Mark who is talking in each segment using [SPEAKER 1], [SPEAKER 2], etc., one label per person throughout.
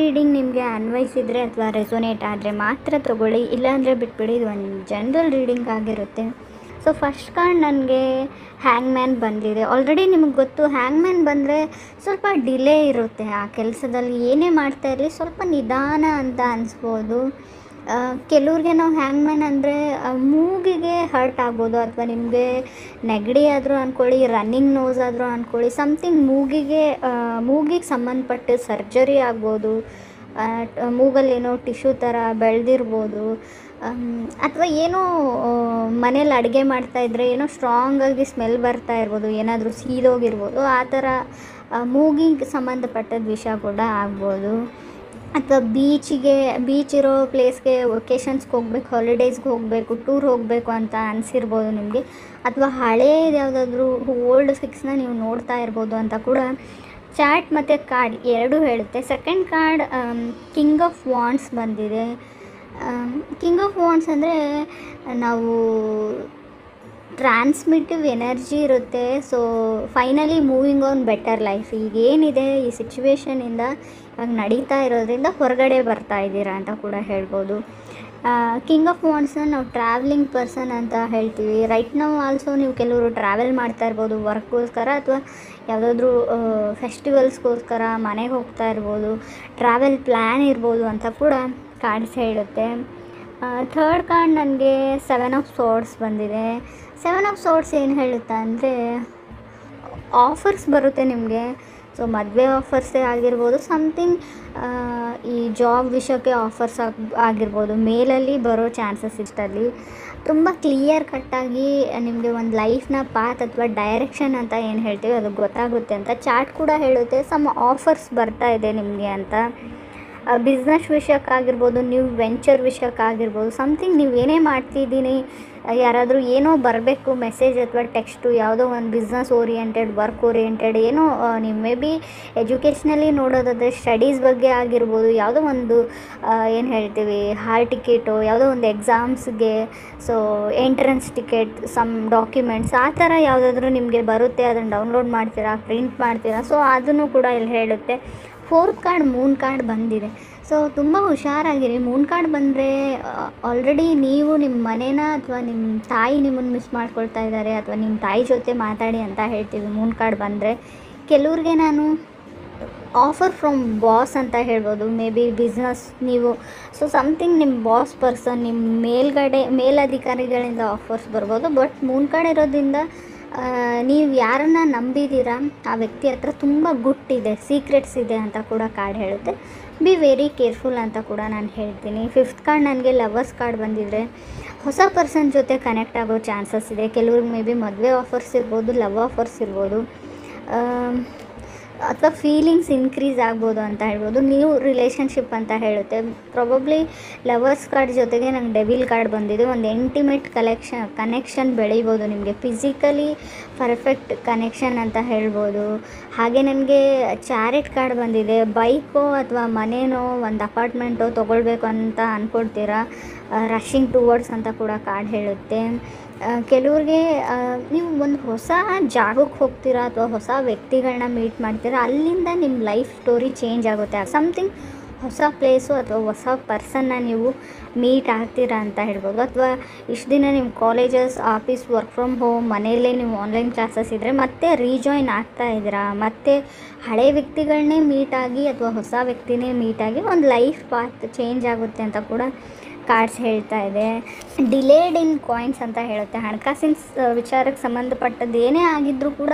[SPEAKER 1] Reading ನಿಮಗೆ ಅನ್ವಯಿಸಿದರೆ ಅಥವಾ ರೆಸೊನೇಟ್ ಆದರೆ ಮಾತ್ರ ತೊಗೊಳ್ಳಿ, ಇಲ್ಲಾಂದರೆ ಬಿಟ್ಬಿಡಿ. ಇದು ಒಂದು ಜನರಲ್ ರೀಡಿಂಗ್ ಆಗಿರುತ್ತೆ. ಸೊ ಫಸ್ಟ್ ಕಾರ್ಡ್ ನನಗೆ ಹ್ಯಾಂಗ್ ಮ್ಯಾನ್ ಬಂದಿದೆ. ಆಲ್ರೆಡಿ ನಿಮಗೆ ಗೊತ್ತು, ಹ್ಯಾಂಗ್ ಮ್ಯಾನ್ ಬಂದರೆ ಸ್ವಲ್ಪ ಡಿಲೇ ಇರುತ್ತೆ ಆ ಕೆಲಸದಲ್ಲಿ. ಏನೇ ಮಾಡ್ತಾ ಇರಲಿ ಸ್ವಲ್ಪ ನಿಧಾನ ಅಂತ ಅನಿಸ್ಬೋದು. ಕೆಲವ್ರಿಗೆ ನಾವು ಹ್ಯಾಂಗ್ ಮ್ಯಾನ್ ಅಂದರೆ ಮೂಗಿಗೆ ಹರ್ಟ್ ಆಗ್ಬೋದು, ಅಥವಾ ನಿಮಗೆ ನೆಗಡಿ ಆದರೂ ಅಂದ್ಕೊಳ್ಳಿ, ರನ್ನಿಂಗ್ ನೋಸ್ ಆದರೂ ಅಂದ್ಕೊಳ್ಳಿ, ಸಮಥಿಂಗ್ ಮೂಗಿಗೆ ಸಂಬಂಧಪಟ್ಟ ಸರ್ಜರಿ ಆಗ್ಬೋದು, ಮೂಗಲ್ಲೇನೋ ಟಿಶ್ಯೂ ಥರ ಬೆಳೆದಿರ್ಬೋದು, ಅಥವಾ ಏನೋ ಮನೇಲಿ ಅಡುಗೆ ಮಾಡ್ತಾಯಿದ್ರೆ ಏನೋ ಸ್ಟ್ರಾಂಗಾಗಿ ಸ್ಮೆಲ್ ಬರ್ತಾ ಇರ್ಬೋದು, ಏನಾದರೂ ಸೀದೋಗಿರ್ಬೋದು, ಆ ಥರ ಮೂಗಿಗೆ ಸಂಬಂಧಪಟ್ಟದ ವಿಷಯ ಕೂಡ ಆಗ್ಬೋದು. ಅಥವಾ ಬೀಚ್ ಇರೋ ಪ್ಲೇಸ್ಗೆ ವೊಕೇಷನ್ಸ್ಗೆ ಹೋಗ್ಬೇಕು, ಹಾಲಿಡೇಸ್ಗೆ ಹೋಗಬೇಕು, ಟೂರ್ ಹೋಗಬೇಕು ಅಂತ ಅನಿಸಿರ್ಬೋದು ನಿಮಗೆ. ಅಥವಾ ಹಳೇದು ಯಾವುದಾದ್ರೂ ಓಲ್ಡ್ ಫಿಕ್ಸ್ನ ನೀವು ನೋಡ್ತಾ ಇರ್ಬೋದು ಅಂತ ಕೂಡ ಚಾಟ್ ಮತ್ತು ಕಾರ್ಡ್ ಎರಡೂ ಹೇಳುತ್ತೆ. Second card king of wands ಬಂದಿದೆ. ಕಿಂಗ್ ಆಫ್ ವಾಂಡ್ಸ್ ಅಂದರೆ ನಾವು ಟ್ರಾನ್ಸ್ಮಿಟಿವ್ ಎನರ್ಜಿ ಇರುತ್ತೆ. So finally moving on better life. ಈಗೇನಿದೆ ಈ ಸಿಚುವೇಷನಿಂದ ಇವಾಗ ನಡೀತಾ ಇರೋದ್ರಿಂದ ಹೊರಗಡೆ ಬರ್ತಾ ಇದ್ದೀರಾ ಅಂತ ಕೂಡ ಹೇಳ್ಬೋದು. ಕಿಂಗ್ ಆಫ್ ವಾಂಡ್ಸ್ನ ನಾವು ಟ್ರಾವೆಲಿಂಗ್ ಪರ್ಸನ್ ಅಂತ ಹೇಳ್ತೀವಿ. ರೈಟ್ ನಾವು ಆಲ್ಸೋ ನೀವು ಕೆಲವರು ಟ್ರಾವೆಲ್ ಮಾಡ್ತಾ ಇರ್ಬೋದು ವರ್ಕ್ಗೋಸ್ಕರ, ಅಥವಾ ಯಾವುದಾದ್ರೂ ಫೆಸ್ಟಿವಲ್ಸ್ಗೋಸ್ಕರ ಮನೆಗೆ ಹೋಗ್ತಾ ಇರ್ಬೋದು, ಟ್ರಾವೆಲ್ ಪ್ಲ್ಯಾನ್ ಇರ್ಬೋದು ಅಂತ ಕೂಡ ಕಾರ್ಡ್ಸ್ ಹೇಳುತ್ತೆ. ಥರ್ಡ್ ಕಾರ್ಡ್ ನನಗೆ 7 ಆಫ್ ಸೋರ್ಡ್ಸ್ ಬಂದಿದೆ. 7 ಆಫ್ ಸೋರ್ಡ್ಸ್ ಏನು ಹೇಳುತ್ತೆ ಅಂದರೆ ಆಫರ್ಸ್ ಬರುತ್ತೆ ನಿಮಗೆ. ಸೊ ಮದುವೆ ಆಫರ್ಸೇ ಆಗಿರ್ಬೋದು, ಸಮಥಿಂಗ್ ಈ ಜಾಬ್ ವಿಷಯಕ್ಕೆ ಆಫರ್ಸ್ ಆಗಿರ್ಬೋದು, ಮೇಲಲ್ಲಿ ಬರೋ ಚಾನ್ಸಸ್ ಇಷ್ಟಲ್ಲಿ ತುಂಬ ಕ್ಲಿಯರ್ ಕಟ್ಟಾಗಿ ನಿಮಗೆ ಒಂದು ಲೈಫ್ನ ಪಾತ್ ಅಥವಾ ಡೈರೆಕ್ಷನ್ ಅಂತ ಏನು ಹೇಳ್ತೀವಿ ಅದು ಗೊತ್ತಾಗುತ್ತೆ ಅಂತ ಚಾರ್ಟ್ ಕೂಡ ಹೇಳುತ್ತೆ. ಸಮ್ ಆಫರ್ಸ್ ಬರ್ತಾ ಇದೆ ನಿಮಗೆ ಅಂತ. ಬಿಸ್ನೆಸ್ ವಿಷಯಕ್ಕಾಗಿರ್ಬೋದು, ನೀವು ವೆಂಚರ್ ವಿಷಯಕ್ಕಾಗಿರ್ಬೋದು, ಸಮಥಿಂಗ್ ನೀವು ಏನೇ ಮಾಡ್ತಿದ್ದೀನಿ, ಯಾರಾದರೂ ಏನೋ ಬರಬೇಕು ಮೆಸೇಜ್ ಅಥವಾ ಟೆಕ್ಸ್ಟು, ಯಾವುದೋ ಒಂದು ಬಿಸ್ನೆಸ್ ಓರಿಯೆಂಟೆಡ್, ವರ್ಕ್ ಓರಿಯೆಂಟೆಡ್, ಏನೋ ನೀವು ಮೇ ಬಿ ಎಜುಕೇಷ್ನಲಿ ನೋಡೋದಾದರೆ ಸ್ಟಡೀಸ್ ಬಗ್ಗೆ ಆಗಿರ್ಬೋದು, ಯಾವುದೋ ಒಂದು ಏನು ಹೇಳ್ತೀವಿ ಹಾಲ್ ಟಿಕೆಟು, ಯಾವುದೋ ಒಂದು ಎಕ್ಸಾಮ್ಸ್ಗೆ, so entrance ticket, some documents, ಆ ಥರ ಯಾವುದಾದ್ರೂ ನಿಮಗೆ ಬರುತ್ತೆ, ಅದನ್ನು ಡೌನ್ಲೋಡ್ ಮಾಡ್ತೀರಾ, ಪ್ರಿಂಟ್ ಮಾಡ್ತೀರಾ. ಸೊ ಅದನ್ನು ಕೂಡ ಇಲ್ಲಿ ಹೇಳುತ್ತೆ. ಫೋರ್ತ್ ಕಾರ್ಡ್ ಮೂನ್ ಕಾರ್ಡ್ ಬಂದಿದೆ. ಸೊ ತುಂಬ ಹುಷಾರಾಗಿರಿ. ಮೂನ್ ಕಾರ್ಡ್ ಬಂದರೆ ಆಲ್ರೆಡಿ ನೀವು ನಿಮ್ಮ ಮನೇನ ಅಥವಾ ನಿಮ್ಮ ತಾಯಿ ನಿಮ್ಮನ್ನು ಮಿಸ್ ಮಾಡ್ಕೊಳ್ತಾ ಇದ್ದಾರೆ, ಅಥವಾ ನಿಮ್ಮ ತಾಯಿ ಜೊತೆ ಮಾತಾಡಿ ಅಂತ ಹೇಳ್ತೀವಿ ಮೂನ್ ಕಾರ್ಡ್ ಬಂದರೆ. ಕೆಲವ್ರಿಗೆ ನಾನು ಆಫರ್ ಫ್ರಮ್ ಬಾಸ್ ಅಂತ ಹೇಳ್ಬೋದು, ಮೇ ಬಿ ಬಿಸ್ನೆಸ್ ನೀವು, ಸೊ ಸಮಥಿಂಗ್ ನಿಮ್ಮ ಬಾಸ್ ಪರ್ಸನ್, ನಿಮ್ಮ ಮೇಲಧಿಕಾರಿಗಳಿಂದ ಆಫರ್ಸ್ ಬರ್ಬೋದು. ಬಟ್ ಮೂನ್ ಕಾರ್ಡ್ ಇರೋದ್ರಿಂದ ನೀವು ಯಾರನ್ನು ನಂಬಿದ್ದೀರಾ ಆ ವ್ಯಕ್ತಿ ಹತ್ರ ತುಂಬ ಗುಟ್ಟಿದೆ, ಸೀಕ್ರೆಟ್ಸ್ ಇದೆ ಅಂತ ಕೂಡ ಕಾರ್ಡ್ ಹೇಳುತ್ತೆ. ಬಿ ವೆರಿ ಕೇರ್ಫುಲ್ ಅಂತ ಕೂಡ ನಾನು ಹೇಳ್ತೀನಿ. ಫಿಫ್ತ್ ಕಾರ್ಡ್ ನನಗೆ ಲವರ್ಸ್ ಕಾರ್ಡ್ ಬಂದಿದ್ರೆ ಹೊಸ ಪರ್ಸನ್ ಜೊತೆ ಕನೆಕ್ಟ್ ಆಗೋ ಚಾನ್ಸಸ್ ಇದೆ. ಕೆಲವ್ರಿಗೆ ಮೇ ಬಿ ಮದುವೆ ಆಫರ್ಸ್ ಇರ್ಬೋದು, ಲವ್ ಆಫರ್ಸ್ ಇರ್ಬೋದು, ಅಥವಾ ಫೀಲಿಂಗ್ಸ್ ಇನ್ಕ್ರೀಸ್ ಆಗ್ಬೋದು ಅಂತ ಹೇಳ್ಬೋದು. ನ್ಯೂ ರಿಲೇಷನ್ಶಿಪ್ ಅಂತ ಹೇಳುತ್ತೆ. ಪ್ರಾಬಬ್ಲಿ ಲವರ್ಸ್ ಕಾರ್ಡ್ ಜೊತೆಗೆ ನಂಗೆ ಡೆವಿಲ್ ಕಾರ್ಡ್ ಬಂದಿದೆ. ಒಂದು ಇಂಟಿಮೇಟ್ ಕನೆಕ್ಷನ್ ಬೆಳೀಬೋದು ನಿಮಗೆ, ಫಿಸಿಕಲಿ ಪರ್ಫೆಕ್ಟ್ ಕನೆಕ್ಷನ್ ಅಂತ ಹೇಳ್ಬೋದು. ಹಾಗೆ ನನಗೆ ಚಾರಿಟ್ ಕಾರ್ಡ್ ಬಂದಿದೆ. ಬೈಕೋ ಅಥವಾ ಮನೇನೋ ಒಂದು ಅಪಾರ್ಟ್ಮೆಂಟೋ ತೊಗೊಳ್ಬೇಕು ಅಂತ ಅಂದ್ಕೊಳ್ತೀರಾ, ರಶ್ಶಿಂಗ್ ಟುವರ್ಡ್ಸ್ ಅಂತ ಕೂಡ ಕಾರ್ಡ್ ಹೇಳುತ್ತೆ. ಕೆಲವ್ರಿಗೆ ನೀವು ಒಂದು ಹೊಸ ಜಾಗಕ್ಕೆ ಹೋಗ್ತೀರಾ ಅಥವಾ ಹೊಸ ವ್ಯಕ್ತಿಗಳನ್ನ ಮೀಟ್ ಮಾಡ್ತೀರಾ, ಅಲ್ಲಿಂದ ನಿಮ್ಮ ಲೈಫ್ ಸ್ಟೋರಿ ಚೇಂಜ್ ಆಗುತ್ತೆ. ಸಮಥಿಂಗ್ ಹೊಸ ಪ್ಲೇಸು ಅಥವಾ ಹೊಸ ಪರ್ಸನ್ನ ನೀವು ಮೀಟ್ ಆಗ್ತೀರಾ ಅಂತ ಹೇಳ್ಬೋದು. ಅಥವಾ ಇಷ್ಟು ದಿನ ನಿಮ್ಮ colleges, office, work from home, ಮನೆಯಲ್ಲೇ ನೀವು ಆನ್ಲೈನ್ ಕ್ಲಾಸಸ್ ಇದ್ದರೆ ಮತ್ತೆ ರೀಜಾಯ್ನ್ ಆಗ್ತಾ ಇದ್ದೀರಾ, ಮತ್ತು ಹಳೆ ವ್ಯಕ್ತಿಗಳನ್ನೇ ಮೀಟಾಗಿ ಅಥವಾ ಹೊಸ ವ್ಯಕ್ತಿನೇ ಮೀಟಾಗಿ ಒಂದು ಲೈಫ್ ಪಾತ್ ಚೇಂಜ್ ಆಗುತ್ತೆ ಅಂತ ಕೂಡ ಕಾರ್ಡ್ಸ್ ಹೇಳ್ತಾ ಇದೆ. ಡಿಲೇಡ್ ಇನ್ ಕಾಯಿನ್ಸ್ ಅಂತ ಹೇಳುತ್ತೆ. ಹಣಕಾಸಿನ ವಿಚಾರಕ್ಕೆ ಸಂಬಂಧಪಟ್ಟದ್ದು ಏನೇ ಆಗಿದ್ದರೂ ಕೂಡ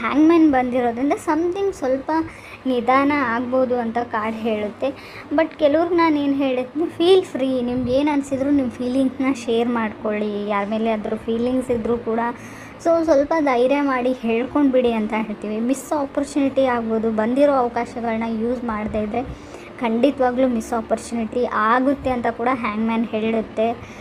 [SPEAKER 1] ಹ್ಯಾಂಗ್ ಮ್ಯಾನ್ ಬಂದಿರೋದ್ರಿಂದ ಸಮಥಿಂಗ್ ಸ್ವಲ್ಪ ನಿಧಾನ ಆಗ್ಬೋದು ಅಂತ ಕಾರ್ಡ್ ಹೇಳುತ್ತೆ. ಬಟ್ ಕೆಲವ್ರಿಗೆ ನಾನು ಏನು ಹೇಳಿದ್ನಿ, ಫೀಲ್ ಫ್ರೀ. ನಿಮ್ಗೆ ಏನು ಅನಿಸಿದ್ರು ನಿಮ್ಮ ಫೀಲಿಂಗ್ಸ್ನ ಶೇರ್ ಮಾಡ್ಕೊಳ್ಳಿ, ಯಾರ ಮೇಲೆ ಅದ್ರ ಫೀಲಿಂಗ್ಸ್ ಇದ್ದರೂ ಕೂಡ. ಸೊ ಸ್ವಲ್ಪ ಧೈರ್ಯ ಮಾಡಿ ಹೇಳ್ಕೊಂಡ್ಬಿಡಿ ಅಂತ ಹೇಳ್ತೀವಿ. ಮಿಸ್ ಆಪರ್ಚುನಿಟಿ ಆಗ್ಬೋದು, ಬಂದಿರೋ ಅವಕಾಶಗಳನ್ನ ಯೂಸ್ ಮಾಡದೇ ಇದ್ದರೆ ಖಂಡಿತವಾಗ್ಲೂ ಮಿಸ್ ಆಪರ್ಚುನಿಟಿ ಆಗುತ್ತೆ ಅಂತ ಕೂಡ ಹ್ಯಾಂಗ್ ಮ್ಯಾನ್ ಹೇಳುತ್ತೆ.